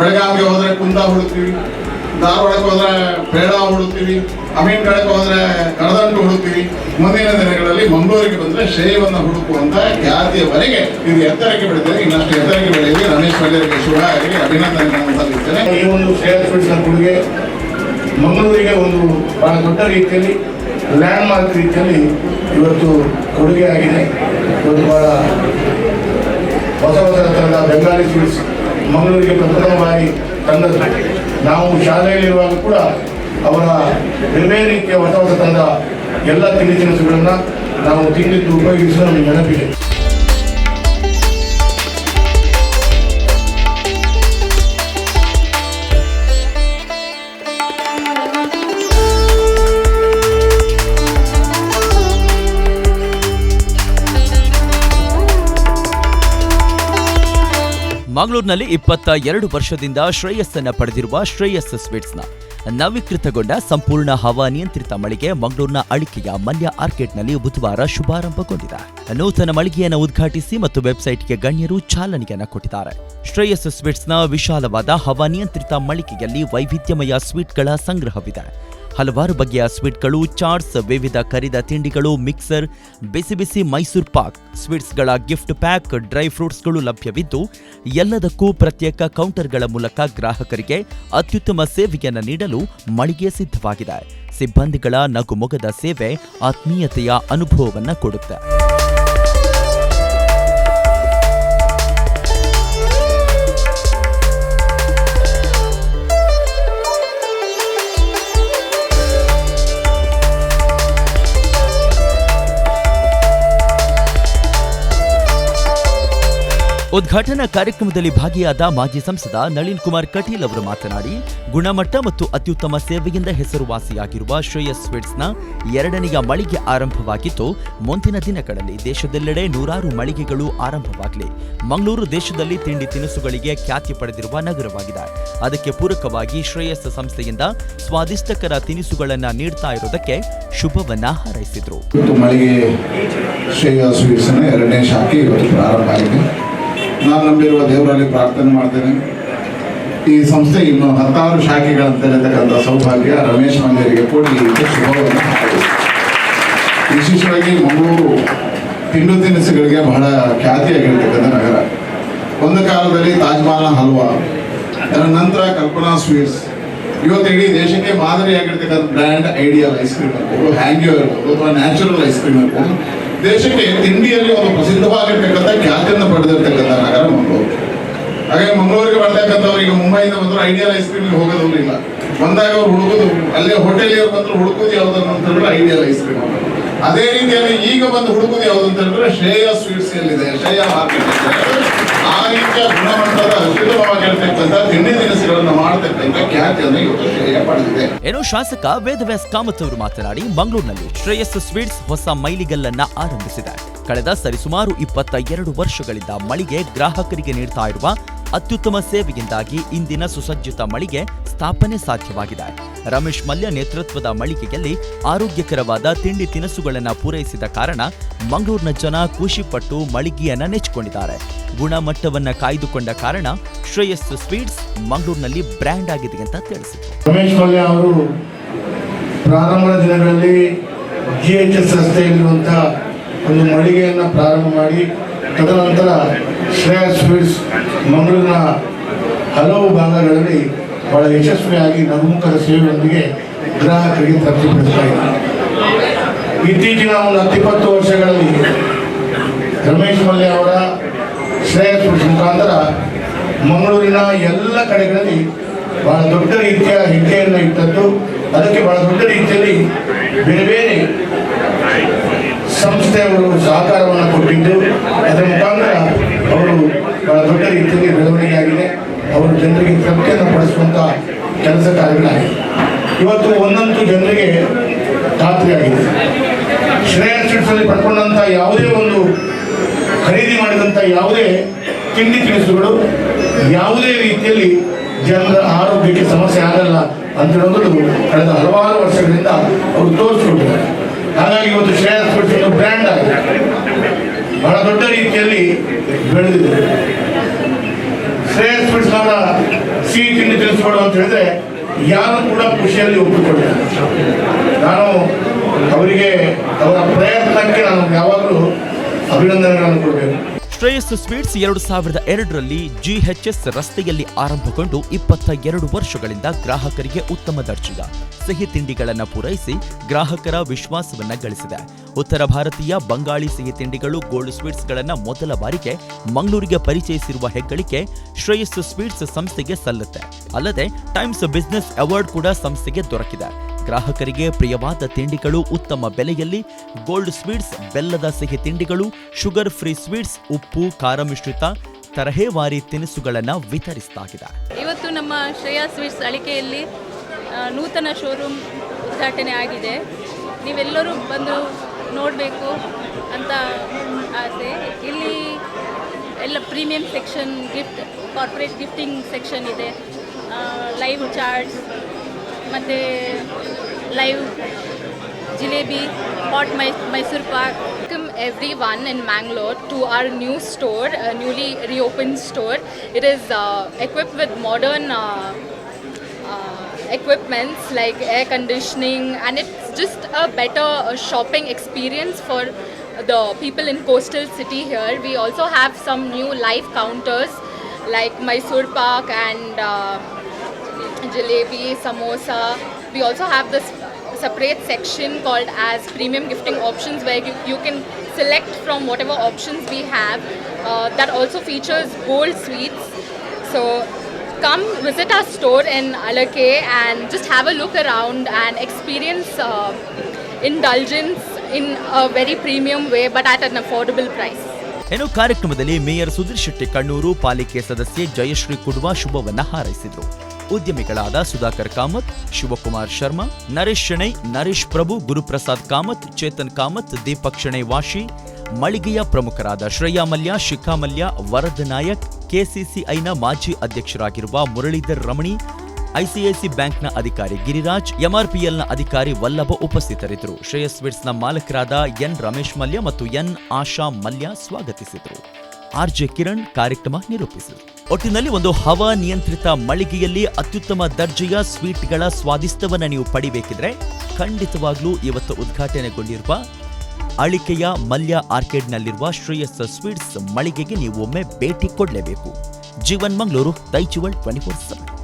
ಬೆಳಗಾವಿಗೆ ಹೋದ್ರೆ ಕುಂದ ಹುಡುಕ್ತೀವಿ, ಧಾರವಾಡಕ್ಕೆ ಹೋದ್ರೆ ಪೇಡ ಹುಡುಕ್ತೀವಿ, ಅಮೀನ್ ಕಡೆಗೆ ಹೋದ್ರೆ ಕಡದಂಟು ಹುಡುಕ್ತೀವಿ. ಮುಂದಿನ ದಿನಗಳಲ್ಲಿ ಮಂಗಳೂರಿಗೆ ಬಂದ್ರೆ ಶ್ರೇಯವನ್ನು ಹುಡುಕುವಂತ ಖ್ಯಾತಿಯವರೆಗೆ ಇದು ಎತ್ತರಕ್ಕೆ ಬೆಳೆದಿದೆ. ಇನ್ನಷ್ಟು ಎತ್ತರಕ್ಕೆ ಬೆಳೆಯಲಿ. ರಮೇಶ್ ಮಲ್ಯರಿಗೆ ಶುಭ ಆಗಲಿ, ಅಭಿನಂದನೆಗಳನ್ನು ಸಲ್ಲಿಸ್ತೇನೆ. ಈ ಒಂದು ಶ್ರೇಯ ಸ್ವೀಟ್ಸ್ನ ಕೊಡುಗೆ ಮಂಗಳೂರಿಗೆ ಒಂದು ಬಹಳ ದೊಡ್ಡ ರೀತಿಯಲ್ಲಿ ಲ್ಯಾಂಡ್ ಮಾರ್ಕ್ ರೀತಿಯಲ್ಲಿ ಇವತ್ತು ಕೊಡುಗೆ ಆಗಿದೆ. ಇವತ್ತು ಬಹಳ ಹೊಸ ಥರದ ಬೆಂಗಾಲಿ ಸ್ವೀಟ್ಸ್ ಮಂಗಳೂರಿಗೆ ಪ್ರಥಮ ಬಾರಿ ತಂದದ್ದು. ನಾವು ಶಾಲೆಯಲ್ಲಿರುವಾಗ ಕೂಡ ಅವರ ಬೇರೆ ರೀತಿಯ ಹೊಸ ತಂದ ಎಲ್ಲ ತಿಂಡಿ ತಿನಿಸುಗಳನ್ನು ನಾವು ತಿಂದಿದ್ದು ಉಪಯೋಗಿಸಲು ನಮಗೆ ನೆನಪಿದೆ. ಮಂಗಳೂರಿನಲ್ಲಿ 22 ವರ್ಷದಿಂದ ಶ್ರೇಯಸ್ಸನ್ನ ಪಡೆದಿರುವ ಶ್ರೇಯಸ್ ಸ್ವೀಟ್ಸ್ನ ನವೀಕೃತಗೊಂಡ ಸಂಪೂರ್ಣ ಹವಾನಿಯಂತ್ರಿತ ಮಳಿಗೆ ಮಂಗಳೂರಿನ ಅಳಿಕೆಯ ಮಲ್ಯ ಆರ್ಕೆಟ್ನಲ್ಲಿ ಬುಧವಾರ ಶುಭಾರಂಭಗೊಂಡಿದೆ. ನೂತನ ಮಳಿಗೆಯನ್ನು ಉದ್ಘಾಟಿಸಿ ಮತ್ತು ವೆಬ್ಸೈಟ್ಗೆ ಗಣ್ಯರು ಚಾಲನೆಯನ್ನ ಕೊಟ್ಟಿದ್ದಾರೆ. ಶ್ರೇಯಸ್ ಸ್ವೀಟ್ಸ್ನ ವಿಶಾಲವಾದ ಹವಾನಿಯಂತ್ರಿತ ಮಳಿಗೆಯಲ್ಲಿ ವೈವಿಧ್ಯಮಯ ಸ್ವೀಟ್ಗಳ ಸಂಗ್ರಹವಿದೆ. ಹಲವಾರು ಬಗೆಯ ಸ್ವೀಟ್ಗಳು, ಚಾಟ್ಸ್, ವಿವಿಧ ಕರಿದ ತಿಂಡಿಗಳು, ಮಿಕ್ಸರ್, ಬಿಸಿ ಬಿಸಿ ಮೈಸೂರು ಪಾಕ್, ಸ್ವೀಟ್ಸ್ಗಳ ಗಿಫ್ಟ್ ಪ್ಯಾಕ್, ಡ್ರೈ ಫ್ರೂಟ್ಸ್ಗಳು ಲಭ್ಯವಿದ್ದು ಎಲ್ಲದಕ್ಕೂ ಪ್ರತ್ಯೇಕ ಕೌಂಟರ್ಗಳ ಮೂಲಕ ಗ್ರಾಹಕರಿಗೆ ಅತ್ಯುತ್ತಮ ಸೇವೆಯನ್ನು ನೀಡಲು ಮಳಿಗೆ ಸಿದ್ಧವಾಗಿದೆ. ಸಿಬ್ಬಂದಿಗಳ ನಗುಮೊಗದ ಸೇವೆ ಆತ್ಮೀಯತೆಯ ಅನುಭವವನ್ನು ಕೊಡುತ್ತೆ. ಉದ್ಘಾಟನಾ ಕಾರ್ಯಕ್ರಮದಲ್ಲಿ ಭಾಗಿಯಾದ ಮಾಜಿ ಸಂಸದ ನಳಿನ್ ಕುಮಾರ್ ಕಟೀಲ್ ಅವರು ಮಾತನಾಡಿ, ಗುಣಮಟ್ಟ ಮತ್ತು ಅತ್ಯುತ್ತಮ ಸೇವೆಯಿಂದ ಹೆಸರುವಾಸಿಯಾಗಿರುವ ಶ್ರೇಯಸ್ ಸ್ವೀಟ್ಸ್ನ 2ನೆಯ ಮಳಿಗೆ ಆರಂಭವಾಗಿದ್ದು, ಮುಂದಿನ ದಿನಗಳಲ್ಲಿ ದೇಶದೆಲ್ಲೆಡೆ ನೂರಾರು ಮಳಿಗೆಗಳು ಆರಂಭವಾಗಲಿ. ಮಂಗಳೂರು ದೇಶದಲ್ಲಿ ತಿಂಡಿ ತಿನಿಸುಗಳಿಗೆ ಖ್ಯಾತಿ ಪಡೆದಿರುವ ನಗರವಾಗಿದೆ. ಅದಕ್ಕೆ ಪೂರಕವಾಗಿ ಶ್ರೇಯಸ್ ಸಂಸ್ಥೆಯಿಂದ ಸ್ವಾದಿಷ್ಟಕರ ತಿನಿಸುಗಳನ್ನು ನೀಡ್ತಾ ಇರೋದಕ್ಕೆ ಶುಭವನ್ನ ಹಾರೈಸಿದ್ರು. ಮಳಿಗೆ ಶ್ರೇಯಸ್ ಸ್ವೀಟ್ಸ್ನ 2ನೇ ಶಾಖೆ ಇವತ್ತು ಪ್ರಾರಂಭ ಆಗಿದೆ. ನಾನು ನಂಬಿರುವ ದೇವರಲ್ಲಿ ಪ್ರಾರ್ಥನೆ ಮಾಡ್ತೇನೆ, ಈ ಸಂಸ್ಥೆ ಇನ್ನು 16 ಶಾಖೆಗಳನ್ನು ತೆರೆತಕ್ಕಂಥ ಸೌಭಾಗ್ಯ ರಮೇಶ್ ಮಲ್ಯರಿಗೆ ಕೊಡಲಿ ಅಂತ ಶುಭವನ್ನು ಹಾರೈಸಿ. ವಿಶೇಷವಾಗಿ ಮಂಗಳೂರು ತಿಂಡು ತಿನಿಸುಗಳಿಗೆ ಬಹಳ ಖ್ಯಾತಿಯಾಗಿರ್ತಕ್ಕಂಥ ನಗರ. ಒಂದು ಕಾಲದಲ್ಲಿ ತಾಜ್ ಮಹಲ್ ಹಲ್ವಾ, ಅದರ ನಂತರ ಕಲ್ಪನಾ ಸ್ವೀಟ್ಸ್, ಇವತ್ತು ಇಡೀ ದೇಶಕ್ಕೆ ಮಾದರಿಯಾಗಿರ್ತಕ್ಕಂಥ ಬ್ರ್ಯಾಂಡ್ ಐಡಿಯಲ್ ಐಸ್ ಕ್ರೀಮ್ ಇರ್ಬೋದು, ಹ್ಯಾಂಗ್ಯೋ ಇರ್ಬೋದು, ಅಥವಾ ನ್ಯಾಚುರಲ್ ಐಸ್ ಕ್ರೀಮ್ ಇರ್ಬೋದು, ದೇಶಕ್ಕೆ ತಿಂಡಿಯಲ್ಲಿ ಒಂದು ಪ್ರಸಿದ್ಧವಾಗಿರ್ತಕ್ಕಂಥ ಖ್ಯಾತಿಯನ್ನು ಪಡೆದಿರ್ತಕ್ಕಂಥ ನಗರ ಮಂಗಳೂರು. ಹಾಗೆ ಮಂಗಳೂರಿಗೆ ಬರ್ತಕ್ಕಂಥವ್ರು ಈಗ ಮುಂಬೈಯಿಂದ ಬಂದರು ಐಡಿಯಲ್ ಐಸ್ ಕ್ರೀಮ್ಗೆ ಹೋಗೋದವ್ರು ಇಲ್ಲ. ಬಂದಾಗ ಅವ್ರು ಹುಡುಕೋದು ಅಲ್ಲೇ ಹೋಟೆಲಿಯವ್ರು ಬಂದ್ರು ಹುಡುಕೋದು ಯಾವುದನ್ನು ಅಂತ ಹೇಳಿದ್ರೆ ಐಡಿಯಲ್ ಐಸ್ ಕ್ರೀಮ್. ಅದೇ ರೀತಿಯಲ್ಲಿ ಈಗ ಬಂದು ಹುಡುಕೋದು ಯಾವುದು ಅಂತ ಹೇಳಿದ್ರೆ ಶ್ರೇಯ ಸ್ವೀಟ್ಸ್ ಎಲ್ಲಿದೆ, ಶ್ರೇಯ ಮಾರ್ಕೆಟ್. ಆ ರೀತಿಯ ಗುಣಮಟ್ಟದ ಅತ್ಯುತ್ತಮವಾಗಿರ್ತಕ್ಕಂಥ ತಿಂಡಿ ತಿನಿಸುಗಳನ್ನು ಮಾಡತಕ್ಕಂಥ ಖ್ಯಾತಿಯನ್ನು ಇವತ್ತು ಶ್ರೇಯ ಪಡೆದಿದೆ. ಏನೋ ಶಾಸಕ ವೇದವ್ಯಾಸ್ ಕಾಮತ್ ಅವರು ಮಾತನಾಡಿ, ಮಂಗಳೂರಿನಲ್ಲಿ ಶ್ರೇಯಸ್ ಸ್ವೀಟ್ಸ್ ಹೊಸ ಮೈಲಿಗಲ್ಲನ್ನ ಆರಂಭಿಸಿದೆ. ಕಳೆದ ಸರಿಸುಮಾರು 22 ವರ್ಷಗಳಿಂದ ಮಳಿಗೆ ಗ್ರಾಹಕರಿಗೆ ನೀಡ್ತಾ ಇರುವ ಅತ್ಯುತ್ತಮ ಸೇವೆಯಿಂದಾಗಿ ಇಂದಿನ ಸುಸಜ್ಜಿತ ಮಳಿಗೆ ಸ್ಥಾಪನೆ ಸಾಧ್ಯವಾಗಿದೆ. ರಮೇಶ್ ಮಲ್ಯ ನೇತೃತ್ವದ ಮಳಿಗೆಯಲ್ಲಿ ಆರೋಗ್ಯಕರವಾದ ತಿಂಡಿ ತಿನಿಸುಗಳನ್ನು ಪೂರೈಸಿದ ಕಾರಣ ಮಂಗಳೂರಿನ ಜನ ಖುಷಿಪಟ್ಟು ಮಳಿಗೆಯನ್ನ ನೆಚ್ಚಿಕೊಂಡಿದ್ದಾರೆ. ಗುಣಮಟ್ಟವನ್ನ ಕಾಯ್ದುಕೊಂಡ ಕಾರಣ ಶ್ರೇಯಸ್ ಸ್ವೀಟ್ಸ್ ಮಂಗಳೂರಿನಲ್ಲಿ ಬ್ರ್ಯಾಂಡ್ ಆಗಿದೆ ಅಂತ ತಿಳಿಸಿದರು. ರಮೇಶ್ ಮಲ್ಯ ಅವರು ಪ್ರಾರಂಭದ ದಿನಗಳಲ್ಲಿ GHS ರಸ್ತೆಯಲ್ಲಿರುವಂತಹ ಒಂದು ಮಳಿಗೆಯನ್ನು ಪ್ರಾರಂಭ ಮಾಡಿ, ತದನಂತರ ಶ್ರೇಯಸ್ ಸ್ವೀಟ್ಸ್ ಮಂಗಳೂರಿನ ಹಲವು ಭಾಗಗಳಲ್ಲಿ ಬಹಳ ಯಶಸ್ವಿಯಾಗಿ ನಗುಮುಖದ ಸೇವೆಯೊಂದಿಗೆ ಗ್ರಾಹಕರಿಗೆ ತೃಪ್ತಿಪಡಿಸ್ತಾ ಇದೆ. ಇತ್ತೀಚಿನ ಒಂದು 10-20 ವರ್ಷಗಳಲ್ಲಿ ರಮೇಶ್ ಮಲ್ಯ ಅವರ ಶ್ರೇಯಸ್ ಸ್ವೀಟ್ಸ್ ಮುಖಾಂತರ ಮಂಗಳೂರಿನ ಎಲ್ಲ ಕಡೆಗಳಲ್ಲಿ ಬಹಳ ದೊಡ್ಡ ರೀತಿಯ ಹೆಜ್ಜೆಯನ್ನು ಇಟ್ಟದ್ದು. ಅದಕ್ಕೆ ಬಹಳ ದೊಡ್ಡ ರೀತಿಯಲ್ಲಿ ಬೇರೆ ಬೇರೆ ಸಂಸ್ಥೆಯವರು ಸಹಕಾರವನ್ನು ಕೊಟ್ಟಿದ್ದು, ಅದರ ಮುಖಾಂತರ ಅವರು ಬಹಳ ದೊಡ್ಡ ರೀತಿಯಲ್ಲಿ ಬೆಳವಣಿಗೆಯಾಗಿದೆ. ಅವರು ಜನರಿಗೆ ತೃಪ್ತಿಯನ್ನು ಪಡಿಸುವಂಥ ಕೆಲಸ ಕಾರ್ಯಗಳಾಗಿದೆ. ಇವತ್ತು ಒಂದಂತೂ ಜನರಿಗೆ ಖಾತ್ರಿಯಾಗಿದೆ, ಶ್ರೇಯಸ್ ಸ್ವೀಟ್ಸಲ್ಲಿ ಪಡ್ಕೊಂಡಂಥ ಯಾವುದೇ ಒಂದು ಖರೀದಿ ಮಾಡಿದಂಥ ಯಾವುದೇ ತಿಂಡಿ ತಿನಿಸುಗಳು ಯಾವುದೇ ರೀತಿಯಲ್ಲಿ ಜನರ ಆರೋಗ್ಯಕ್ಕೆ ಸಮಸ್ಯೆ ಆಗಲ್ಲ ಅಂತ ಹೇಳೋದು ಕಳೆದ ಹಲವಾರು ವರ್ಷಗಳಿಂದ ಅವರು ತೋರಿಸ್ಕೊಟ್ಟಿದ್ದಾರೆ. ಹಾಗಾಗಿ ಇವತ್ತು ಶ್ರೇಯಸ್ ಸ್ವೀಟ್ಸ್ ಒಂದು ಬ್ರ್ಯಾಂಡ್ ಆಗಿದೆ, ಬಹಳ ದೊಡ್ಡ ರೀತಿಯಲ್ಲಿ ಬೆಳೆದಿದೆ. ಶ್ರೇಯಸ್ ಸ್ವೀಟ್ಸ್ ಅವರ ಸಿಹಿ ತಿಂಡಿ ತಿಳಿಸ್ಕೊಡು ಅಂತ ಹೇಳಿದ್ರೆ ಯಾರು ಕೂಡ ಖುಷಿಯಲ್ಲಿ ಒಪ್ಪಿಕೊಳ್ಳಿಲ್ಲ. ನಾನು ಅವರಿಗೆ ಅವರ ಪ್ರಯತ್ನಕ್ಕೆ ನಾನು ಯಾವಾಗಲೂ ಅಭಿನಂದನೆಗಳನ್ನು ಕೊಡಬೇಕು. ಶ್ರೇಯಸ್ ಸ್ವೀಟ್ಸ್ 2002ರಲ್ಲಿ GHS ರಸ್ತೆಯಲ್ಲಿ ಆರಂಭಗೊಂಡು 22 ವರ್ಷಗಳಿಂದ ಗ್ರಾಹಕರಿಗೆ ಉತ್ತಮ ದರ್ಜೆಯ ಸಿಹಿ ತಿಂಡಿಗಳನ್ನು ಪೂರೈಸಿ ಗ್ರಾಹಕರ ವಿಶ್ವಾಸವನ್ನ ಗಳಿಸಿದೆ. ಉತ್ತರ ಭಾರತೀಯ ಬಂಗಾಳಿ ಸಿಹಿ ತಿಂಡಿಗಳು ಗೋಲ್ಡ್ ಸ್ವೀಟ್ಸ್ಗಳನ್ನು ಮೊದಲ ಬಾರಿಗೆ ಮಂಗಳೂರಿಗೆ ಪರಿಚಯಿಸಿರುವ ಹೆಗ್ಗಳಿಕೆ ಶ್ರೇಯಸ್ ಸ್ವೀಟ್ಸ್ ಸಂಸ್ಥೆಗೆ ಸಲ್ಲುತ್ತೆ. ಅಲ್ಲದೆ ಟೈಮ್ಸ್ ಬಿಸಿನೆಸ್ ಅವಾರ್ಡ್ ಕೂಡ ಸಂಸ್ಥೆಗೆ ದೊರಕಿದೆ. ಗ್ರಾಹಕರಿಗೆ ಪ್ರಿಯವಾದ ತಿಂಡಿಗಳು ಉತ್ತಮ ಬೆಲೆಯಲ್ಲಿ ಗೋಲ್ಡ್ ಸ್ವೀಟ್ಸ್, ಬೆಲ್ಲದ ಸಿಹಿ ತಿಂಡಿಗಳು, ಶುಗರ್ ಫ್ರೀ ಸ್ವೀಟ್ಸ್, ಉಪ್ಪು ಖಾರ ಮಿಶ್ರಿತ ತರಹೇವಾರಿ ತಿನಿಸುಗಳನ್ನು ವಿತರಿಸಲಾಗಿದೆ. ಇವತ್ತು ನಮ್ಮ ಶ್ರೇಯಾ ಸ್ವೀಟ್ಸ್ ಅಳಿಕೆಯಲ್ಲಿ ನೂತನ ಶೋರೂಮ್ ಉದ್ಘಾಟನೆ ಆಗಿದೆ. ನೀವೆಲ್ಲರೂ ಬಂದು ನೋಡಬೇಕು ಅಂತ ಆಸೆ. ಇಲ್ಲಿ ಎಲ್ಲ premium section, gift, corporate gifting section ಇದೆ, ಲೈವ್ ಚಾಟ್ಸ್ ಮತ್ತು live jalebi, hot Mysuru Pak. Welcome everyone in Mangalore to our new store, newly reopened store. It is equipped with modern equipments like air conditioning, and it's just a better shopping experience for the people in coastal city here. We also have some new live counters like Mysore Pak and jalebi, samosa. We also have this separate section called as premium gifting options, where you can select from whatever options we have. That also features gold sweets. So come visit our store in Alake and just have a look around and experience indulgence in a very premium way but at an affordable price. ಇನ್ನು ಕಾರ್ಯಕ್ರಮದಲ್ಲಿ mayor Sudhir Shetty Kannur, ಪಾಲಿಕೆ ಸದಸ್ಯೆ ಜಯಶ್ರೀ ಕುಡ್ವಾ ಶುಭವನ್ನ ಹಾರೈಸಿದ್ರು. ಉದ್ಯಮಿಗಳಾದ ಸುಧಾಕರ್ ಕಾಮತ್, ಶಿವಕುಮಾರ್ ಶರ್ಮಾ, ನರೇಶ್ ಶೆಣೈ, ನರೇಶ್ ಪ್ರಭು, ಗುರುಪ್ರಸಾದ್ ಕಾಮತ್, ಚೇತನ್ ಕಾಮತ್, ದೀಪಕ್ ಶೆಣೈ ವಾಶಿ, ಮಳಿಗೆಯ ಪ್ರಮುಖರಾದ ಶ್ರೇಯಾ ಮಲ್ಯ, ಶಿಖಾ ಮಲ್ಯ, ವರದ್ ನಾಯಕ್, ಕೆಸಿಸಿಐನ ಮಾಜಿ ಅಧ್ಯಕ್ಷರಾಗಿರುವ ಮುರಳೀಧರ್ ರಮಣಿ, ICIC ಬ್ಯಾಂಕ್ನ ಅಧಿಕಾರಿ ಗಿರಿರಾಜ್, ಎಂಆರ್ಪಿಎಲ್ನ ಅಧಿಕಾರಿ ವಲ್ಲಭ ಉಪಸ್ಥಿತರಿದ್ದರು. ಶ್ರೇಯಸ್ ಸ್ವೀಟ್ಸ್ನ ಮಾಲಕರಾದ ಎನ್ ರಮೇಶ್ ಮಲ್ಯ ಮತ್ತು ಎನ್ ಆಶಾ ಮಲ್ಯ ಸ್ವಾಗತಿಸಿದರು. ಆರ್ಜೆ ಕಿರಣ್ ಕಾರ್ಯಕ್ರಮ ನಿರೂಪಿಸಿದರು. ಒಟ್ಟಿನಲ್ಲಿ ಒಂದು ಹವಾ ನಿಯಂತ್ರಿತ ಮಳಿಗೆಯಲ್ಲಿ ಅತ್ಯುತ್ತಮ ದರ್ಜೆಯ ಸ್ವೀಟ್ಗಳ ಸ್ವಾದಿಷ್ಟವನ್ನು ನೀವು ಪಡಿಬೇಕಿದ್ರೆ ಖಂಡಿತವಾಗ್ಲೂ ಇವತ್ತು ಉದ್ಘಾಟನೆಗೊಂಡಿರುವ ಅಳಿಕೆಯ ಮಲ್ಯ ಆರ್ಕೇಡ್ನಲ್ಲಿರುವ ಶ್ರೇಯಸ್ ಸ್ವೀಟ್ಸ್ ಮಳಿಗೆಗೆ ನೀವು ಒಮ್ಮೆ ಭೇಟಿ ಕೊಡಲೇಬೇಕು. ಜೀವನ್ ಮಂಗಳೂರು, ದೈಚುವಲ್ 24/7.